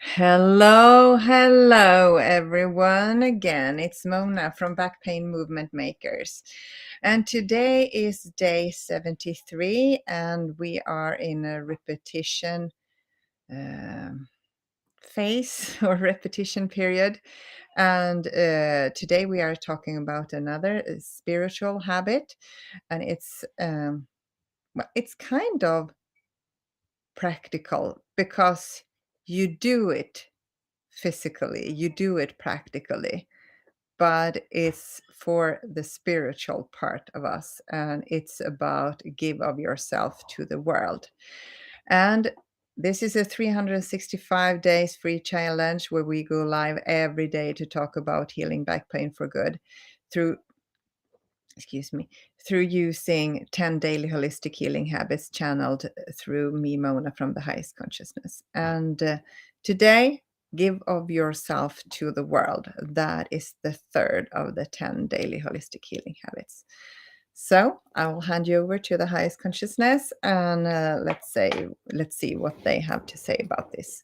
Hello, everyone. Again, it's Mona from Back Pain Movement Makers. And today is day 73, and we are in a repetition phase or repetition period. And today we are talking about another spiritual habit, and it's kind of practical because you do it physically, you do it practically, but it's for the spiritual part of us, and it's about give of yourself to the world. And this is a 365 days free challenge where we go live every day to talk about healing back pain for good through excuse me, through using 10 daily holistic healing habits channeled through me, Mona, from the highest consciousness. And today, give of yourself to the world. That is the third of the 10 daily holistic healing habits. So I will hand you over to the highest consciousness, and let's see what they have to say about this.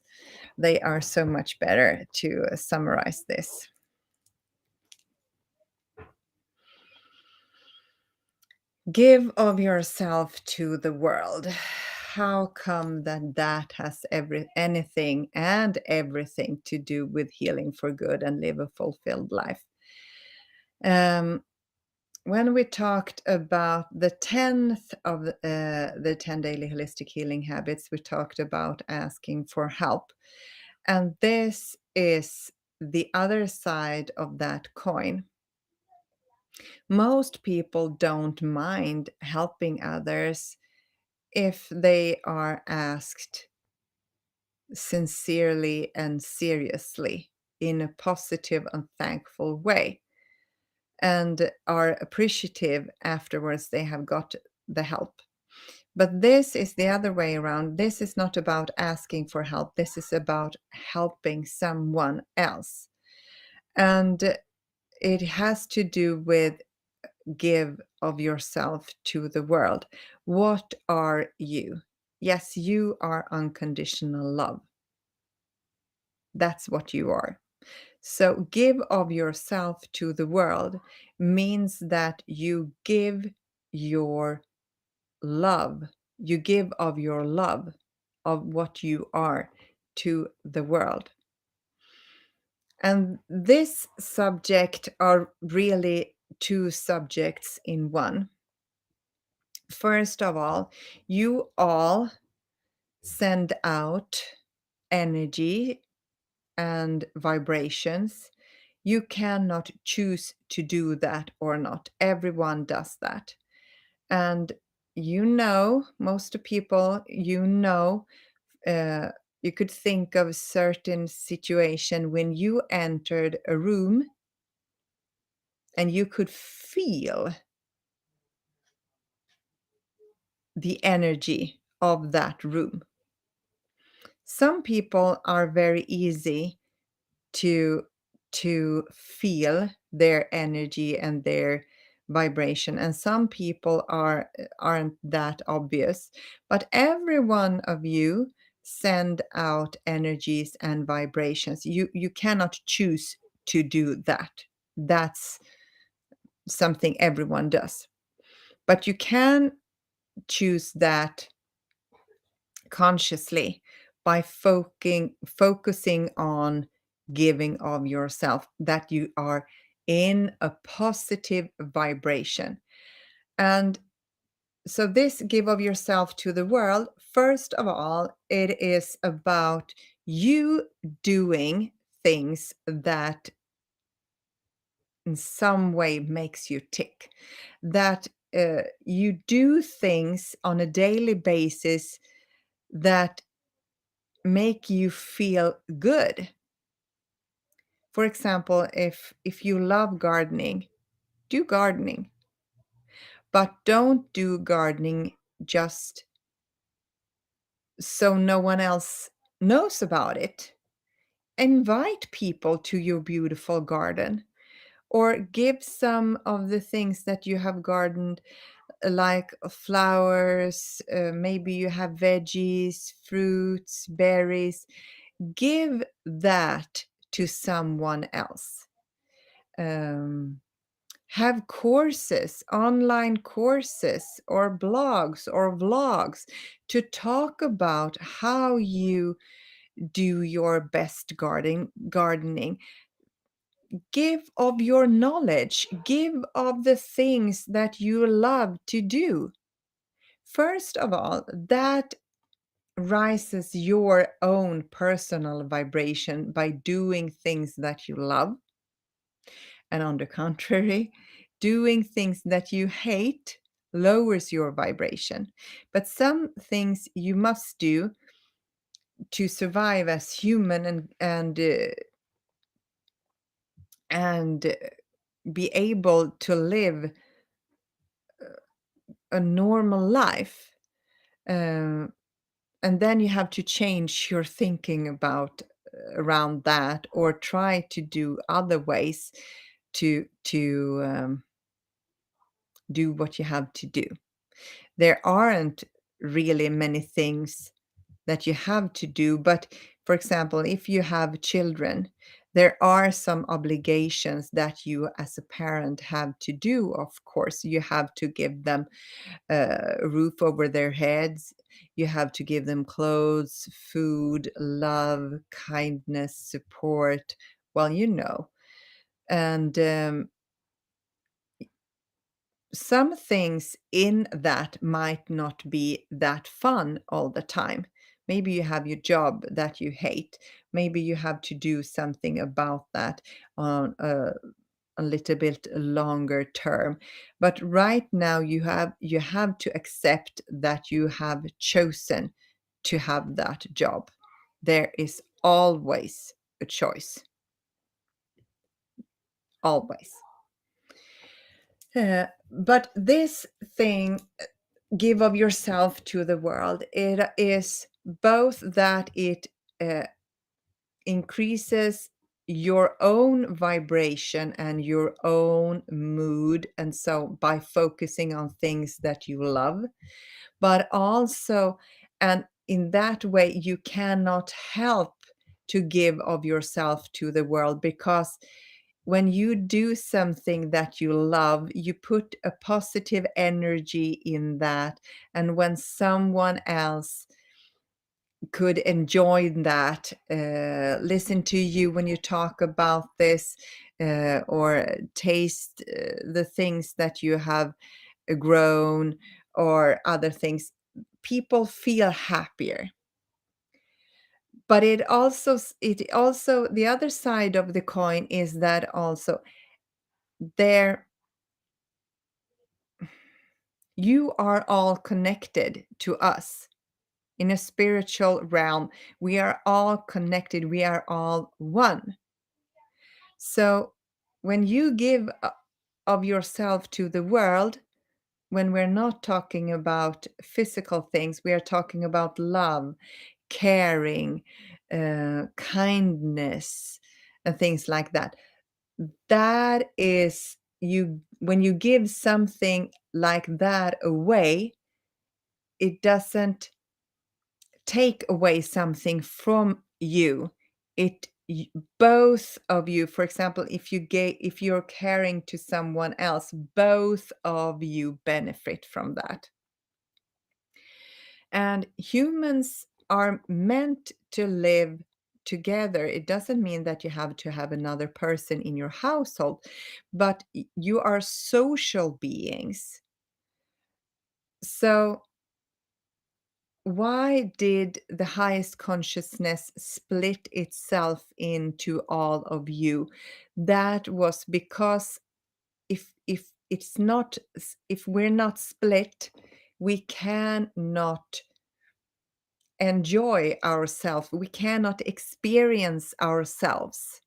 They are so much better to summarize this. Give of yourself to the world. How come that has anything and everything to do with healing for good and live a fulfilled life? Um, when we talked about the 10th of the 10 daily holistic healing habits, we talked about asking for help. And this is the other side of that coin. Most people don't mind helping others if they are asked sincerely and seriously in a positive and thankful way, and are appreciative afterwards they have got the help. But this is the other way around. This is not about asking for help. This is about helping someone else. And it has to do with give of yourself to the world. What are you? Yes, you are unconditional love. That's what you are. So, give of yourself to the world means that you give your love, you give of your love, of what you are to the world. And this subject are really two subjects in one. First of all, you all send out energy and vibrations. You cannot choose to do that or not. Everyone does that. And most people, uh, you could think of a certain situation when you entered a room and you could feel the energy of that room. Some people are very easy to feel their energy and their vibration, and some people aren't that obvious, but every one of you send out energies and vibrations. You cannot choose to do that. That's something everyone does, but you can choose that consciously by focusing on giving of yourself, that you are in a positive vibration. And so this give of yourself to the world, first of all, it is about you doing things that in some way makes you tick, that you do things on a daily basis that make you feel good. For example, if you love gardening, do gardening, but don't do gardening just so no one else knows about it. Invite people to your beautiful garden, or give some of the things that you have gardened, like flowers, maybe you have veggies, fruits, berries. Give that to someone else. Um, have courses, online courses, or blogs or vlogs to talk about how you do your best gardening. Give of your knowledge, give of the things that you love to do. First of all, that rises your own personal vibration by doing things that you love. And on the contrary, doing things that you hate lowers your vibration. But some things you must do to survive as human and be able to live a normal life. Um, and then you have to change your thinking about around that, or try to do other ways to do what you have to do. There aren't really many things that you have to do, but for example, if you have children, there are some obligations that you as a parent have to do. Of course, you have to give them a roof over their heads. You have to give them clothes, food, love, kindness, support. Well, you know. And some things in that might not be that fun all the time. Maybe you have your job that you hate. Maybe you have to do something about that on a little bit longer term. But right now you have to accept that you have chosen to have that job. There is always a choice. Always. But this thing, give of yourself to the world, it is both that it uh, increases your own vibration and your own mood, and so by focusing on things that you love, but also, and in that way you cannot help to give of yourself to the world, because when you do something that you love, you put a positive energy in that, and when someone else could enjoy that, listen to you when you talk about this, or taste the things that you have grown, or other things, people feel happier. But it also the other side of the coin is that also there you are all connected to us in a spiritual realm. We are all connected, we are all one. So when you give of yourself to the world, when we're not talking about physical things, we are talking about love, caring, kindness, and things like that. That is, you when you give something like that away, it doesn't take away something from you. It both of you, for example, if you're caring to someone else, both of you benefit from that. And humans are meant to live together. It doesn't mean that you have to have another person in your household, but you are social beings. So why did the highest consciousness split itself into all of you? That was because if we're not split, we cannot enjoy ourselves. We cannot experience ourselves.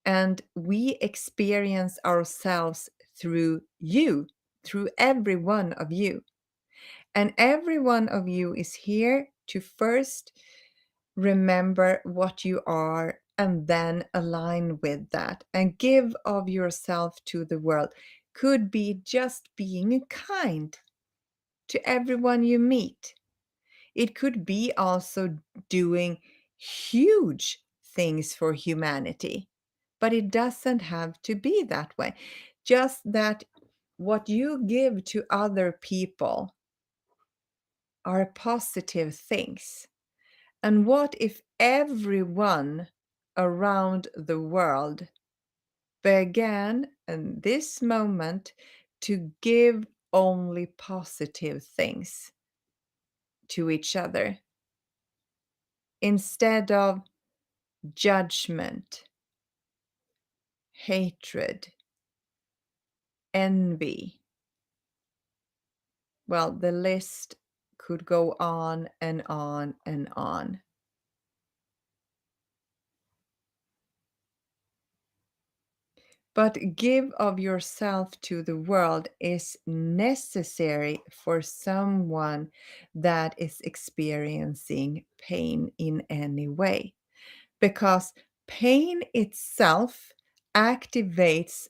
And we experience ourselves through you, through every one of you. And every one of you is here to first remember what you are, and then align with that and give of yourself to the world. Could be just being kind to everyone you meet. It could be also doing huge things for humanity. But it doesn't have to be that way. Just that what you give to other people are positive things. And what if everyone around the world began in this moment to give only positive things to each other instead of judgment, hatred, envy? Well, the list could go on and on and on. But give of yourself to the world is necessary for someone that is experiencing pain in any way. Because pain itself activates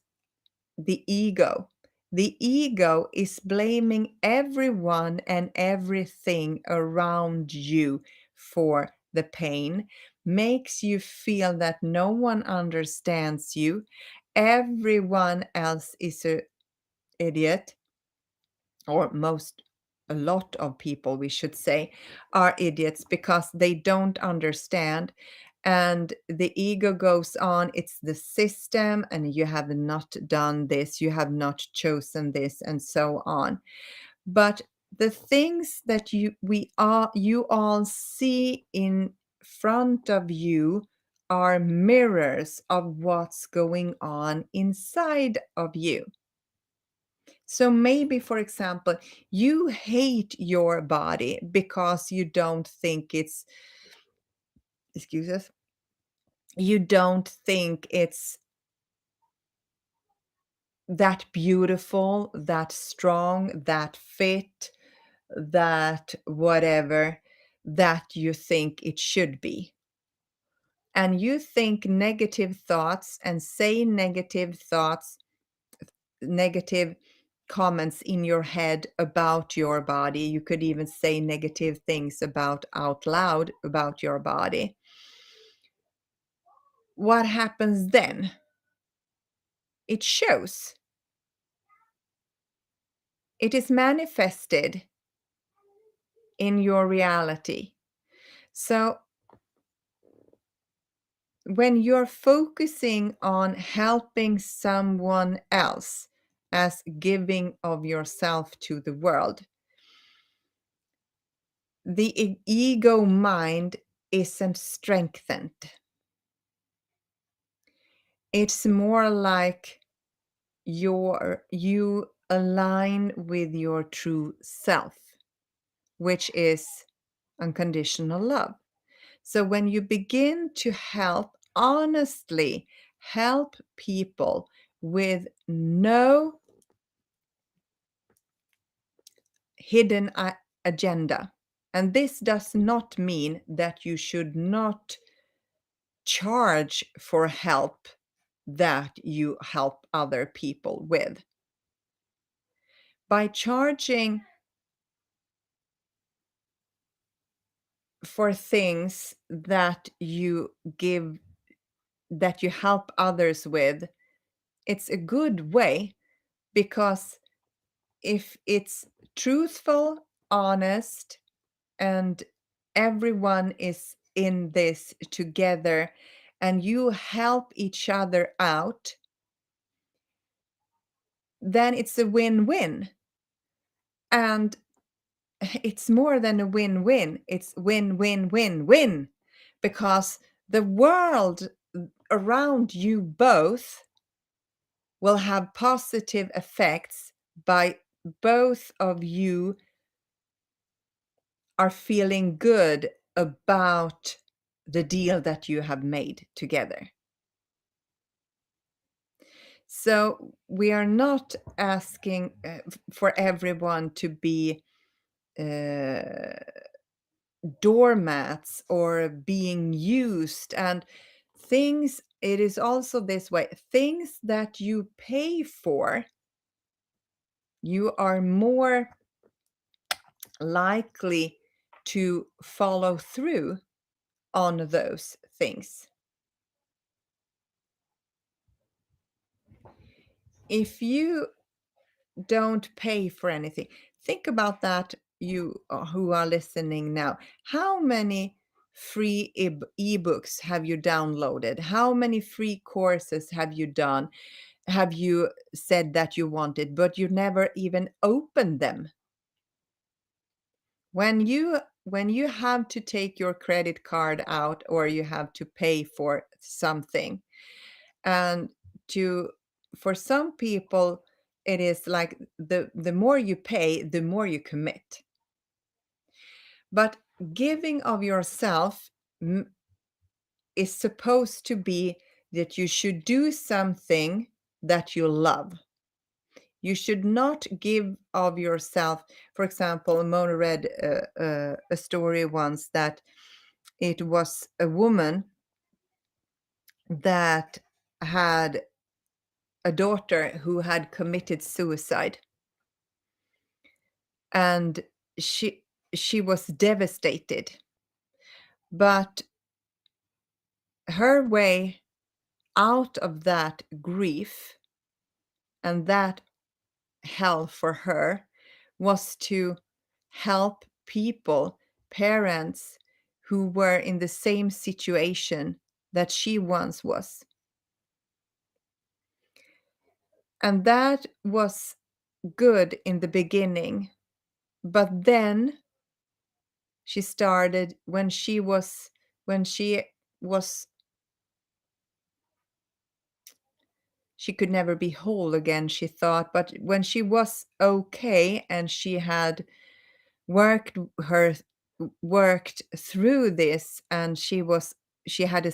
the ego. The ego is blaming everyone and everything around you for the pain, makes you feel that no one understands you. Everyone else is an idiot, or a lot of people, we should say, are idiots because they don't understand. And the ego goes on, it's the system, and you have not done this, you have not chosen this, and so on. But the things that you all see in front of you are mirrors of what's going on inside of you. So maybe, for example, you hate your body because you don't think it's, excuse us, you don't think it's that beautiful, that strong, that fit, that whatever that you think it should be. And you think negative thoughts and say negative thoughts, negative comments in your head about your body. You could even say negative things about out loud about your body. What happens then? It shows. It is manifested in your reality. So when you're focusing on helping someone else as giving of yourself to the world, the ego mind isn't strengthened. It's more like you align with your true self, which is unconditional love. So when you begin to honestly help people with no hidden agenda, and this does not mean that you should not charge for help that you help other people with. By charging for things that you give, that you help others with, it's a good way, because if it's truthful, honest, and everyone is in this together and you help each other out, then it's a win-win. And it's more than a win-win, it's win-win-win-win, because the world around you both will have positive effects by both of you are feeling good about the deal that you have made together. So we are not asking for everyone to be uh, doormats or being used, and things, it is also this way, things that you pay for, you are more likely to follow through on those things. If you don't pay for anything, think about that, you who are listening now. How many free ebooks have you downloaded? How many free courses have you done? Have you said that you wanted, but you never even opened them? When you have to take your credit card out or you have to pay for something, and to for some people it is like the more you pay, the more you commit. But giving of yourself is supposed to be that you should do something that you love. You should not give of yourself. For example, Mona read a story once that it was a woman that had a daughter who had committed suicide, and she was devastated. But her way out of that grief and that hell for her was to help people, parents who were in the same situation that she once was. And that was good in the beginning. But then she started when was she could never be whole again, she thought. But when she was okay and she had worked her worked through this, and she had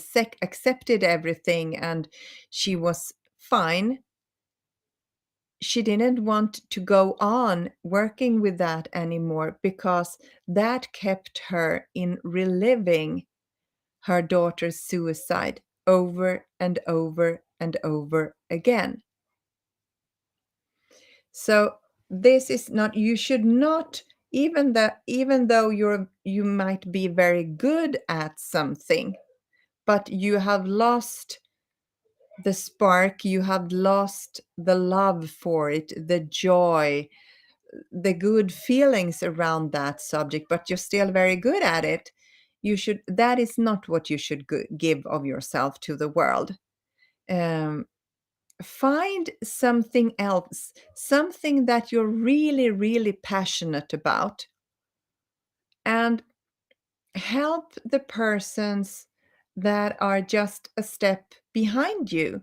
accepted everything and she was fine, she didn't want to go on working with that anymore, because that kept her in reliving her daughter's suicide over and over and over again. So this is not, you should not, even though you might be very good at something, but you have lost the spark, you have lost the love for it, the joy, the good feelings around that subject, but you're still very good at it. That is not what you should give of yourself to the world. um, Find something else, something that you're really, really passionate about, and help the persons that are just a step behind you.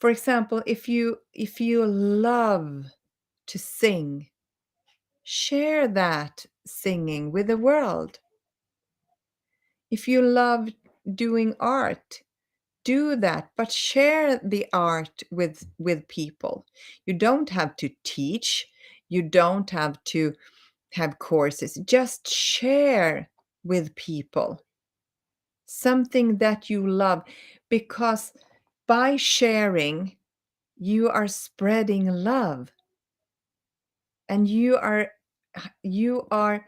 For example, if you love to sing, share that singing with the world. If you love doing art, do that, but share the art with people. You don't have to teach, you don't have to have courses, just share with people something that you love, because by sharing you are spreading love, and you are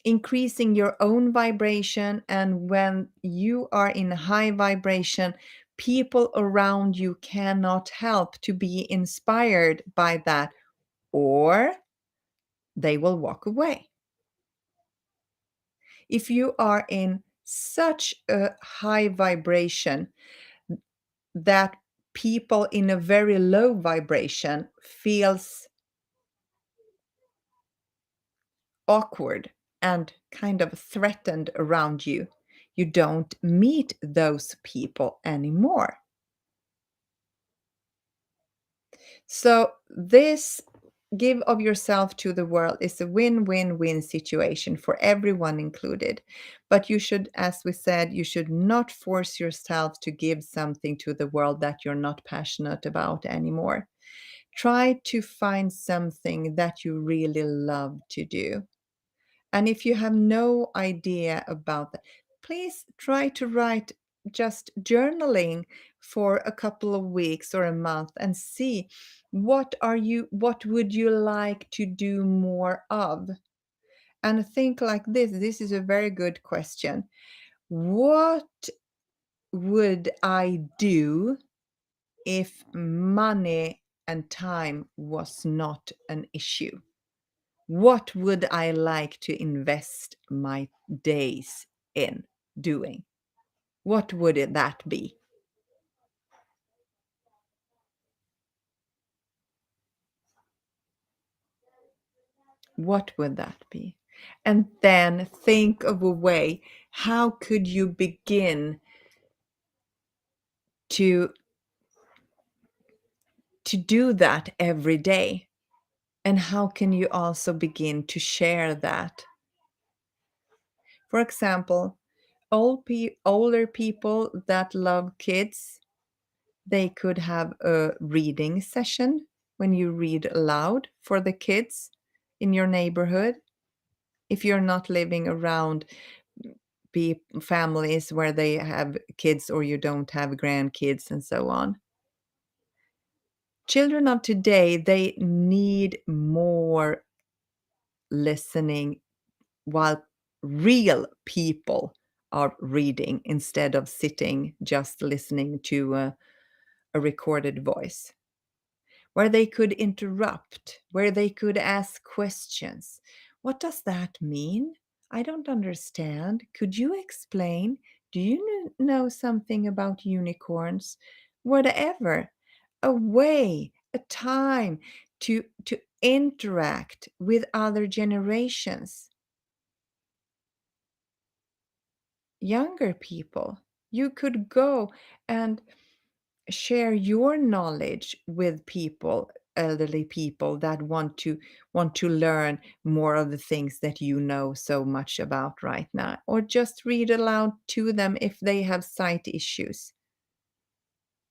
increasing your own vibration. And when you are in high vibration, people around you cannot help to be inspired by that, or they will walk away. If you are in such a high vibration that people in a very low vibration feels awkward and kind of threatened around you, you don't meet those people anymore. So this give of yourself to the world is a win-win-win situation for everyone included. But you should, as we said, you should not force yourself to give something to the world that you're not passionate about anymore. Try to find something that you really love to do. And if you have no idea about that, please try to write just journaling for a couple of weeks or a month and see what would you like to do more of, And think like this is a very good question. What would I do if money and time was not an issue? What would I like to invest my days in doing? What would that be? What would that be? And then think of a way, how could you begin to do that every day? And how can you also begin to share that? For example, older people that love kids, they could have a reading session when you read aloud for the kids in your neighborhood. If you're not living around families where they have kids or you don't have grandkids and so on. Children of today, they need more listening while real people are reading instead of sitting just listening to a recorded voice, where they could interrupt, where they could ask questions. What does that mean? I don't understand. Could you explain? Do you know something about unicorns? Whatever. A way, a time to interact with other generations. Younger people. You could go and share your knowledge with people, elderly people that want to learn more of the things that you know so much about right now, or just read aloud to them if they have sight issues.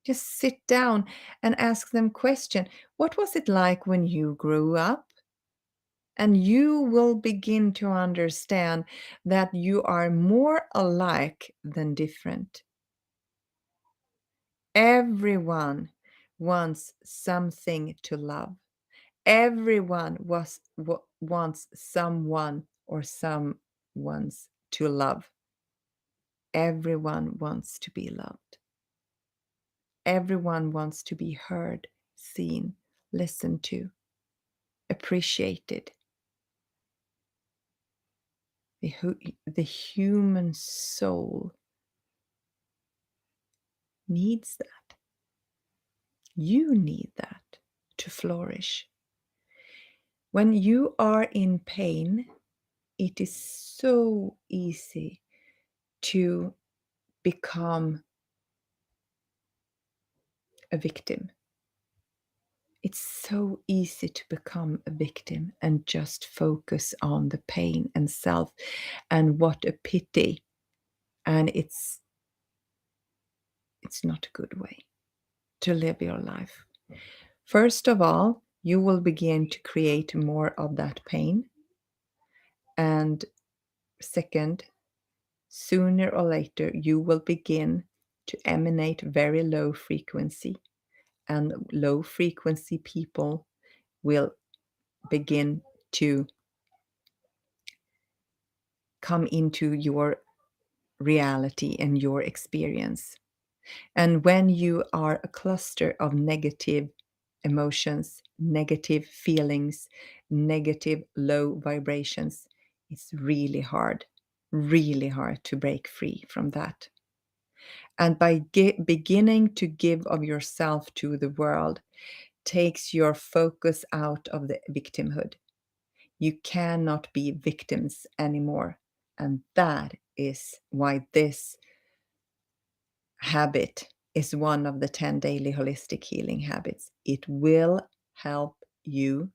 Just sit down and ask them question. What was it like when you grew up? And you will begin to understand that you are more alike than different. Everyone wants something to love. Everyone wants someone or someone's to love. Everyone wants to be loved. Everyone wants to be heard, seen, listened to, appreciated. The human soul needs that. You need that to flourish. When you are in pain, it is so easy to become a victim. It's so easy to become a victim and just focus on the pain and self and what a pity. And it's not a good way to live your life. First of all, you will begin to create more of that pain. And second, sooner or later, you will begin to emanate very low frequency, and low frequency people will begin to come into your reality and your experience. And when you are a cluster of negative emotions, negative feelings, negative low vibrations, it's really hard to break free from that. And by beginning to give of yourself to the world takes your focus out of the victimhood. You cannot be victims anymore. And that is why this habit is one of the 10 daily holistic healing habits. It will help you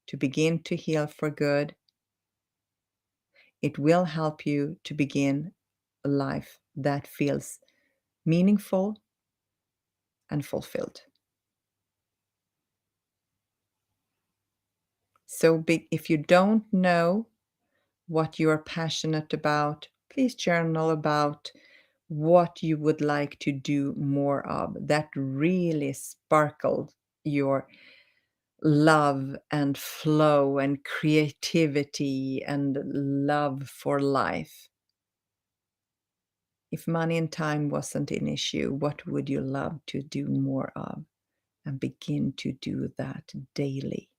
to begin to heal for good. It will help you to begin a life that feels meaningful and fulfilled. So big, if you don't know what you're passionate about, please journal about what you would like to do more of that really sparkled your love and flow and creativity and love for life. If money and time wasn't an issue, what would you love to do more of? And begin to do that daily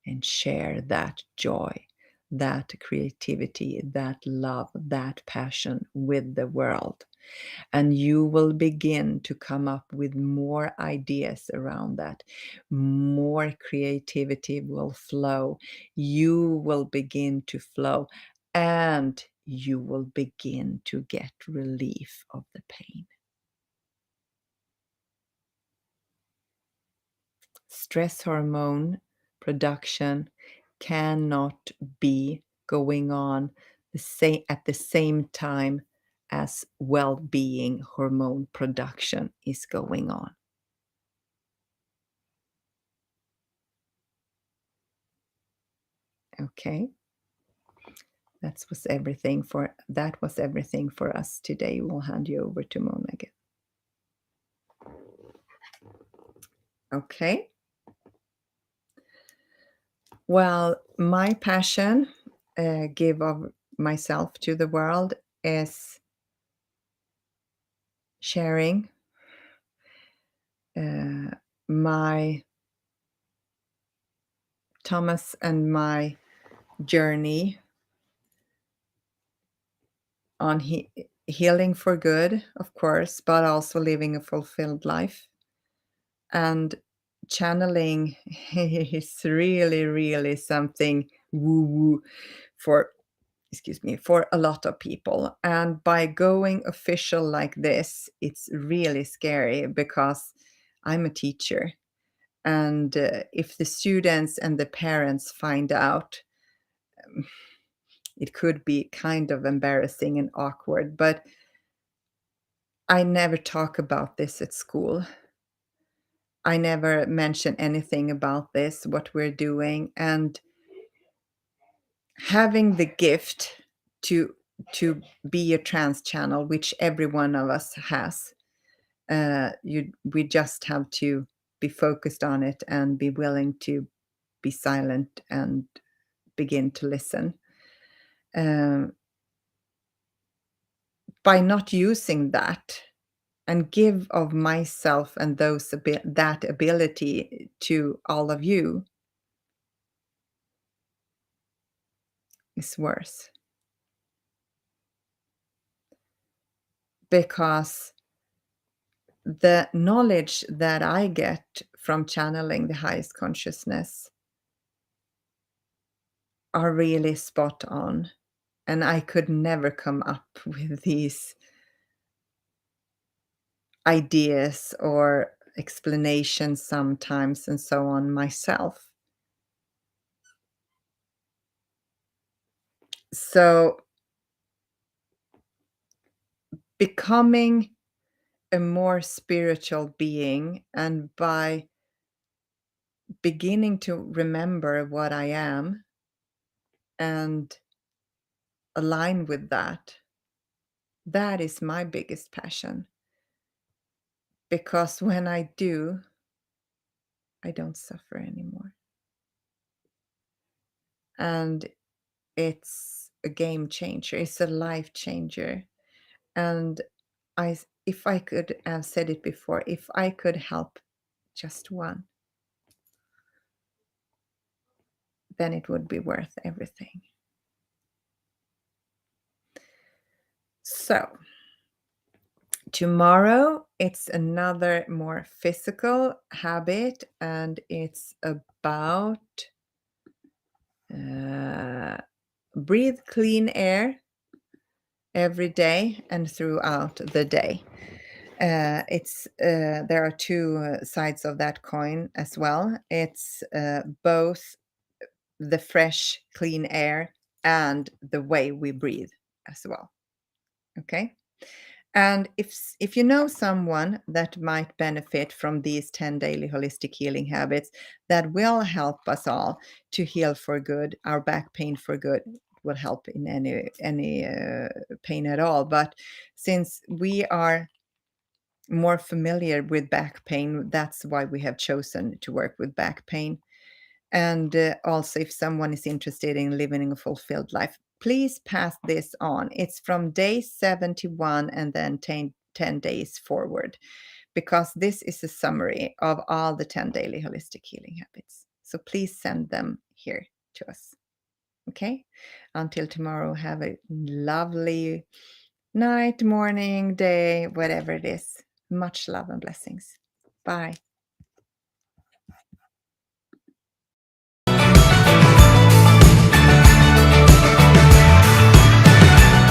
and share that joy, that creativity, that love, that passion with the world. And you will begin to come up with more ideas around that. More creativity will flow. You will begin to flow, and you will begin to get relief of the pain. Stress hormone production cannot be going on at the same time as well-being hormone production is going on. Okay? That was everything for us today. We'll hand you over to Mona again. Okay. Well, my passion, give of myself to the world, is sharing my Thomas and my journey on healing for good, of course, but also living a fulfilled life. And channeling is really, really something woo-woo for, excuse me, for a lot of people. And by going official like this, it's really scary because I'm a teacher. And if the students and the parents find out, it could be kind of embarrassing and awkward. But I never talk about this at school. I never mention anything about this, what we're doing. And having the gift to be a trans channel, which every one of us has, we just have to be focused on it and be willing to be silent and begin to listen. By not using that and give of myself and that ability to all of you is worse. Because the knowledge that I get from channeling the highest consciousness are really spot on. And I could never come up with these ideas or explanations sometimes and so on myself. So becoming a more spiritual being, and by beginning to remember what I am and align with that, that is my biggest passion. Because when I do, I don't suffer anymore. And it's a game changer. It's a life changer. And if I could have said it before, if I could help just one, then it would be worth everything. So tomorrow, it's another more physical habit, and it's about breathe clean air every day and throughout the day. There are two sides of that coin as well. It's both the fresh, clean air and the way we breathe as well. Okay. And if you know someone that might benefit from these 10 daily holistic healing habits that will help us all to heal for good, our back pain for good, will help in any pain at all. But since we are more familiar with back pain, that's why we have chosen to work with back pain. And also, if someone is interested in living a fulfilled life, please pass this on. It's from day 71 and then 10 days forward, because this is a summary of all the 10 daily holistic healing habits. So please send them here to us. Okay? Until tomorrow, have a lovely night, morning, day, whatever it is. Much love and blessings. Bye.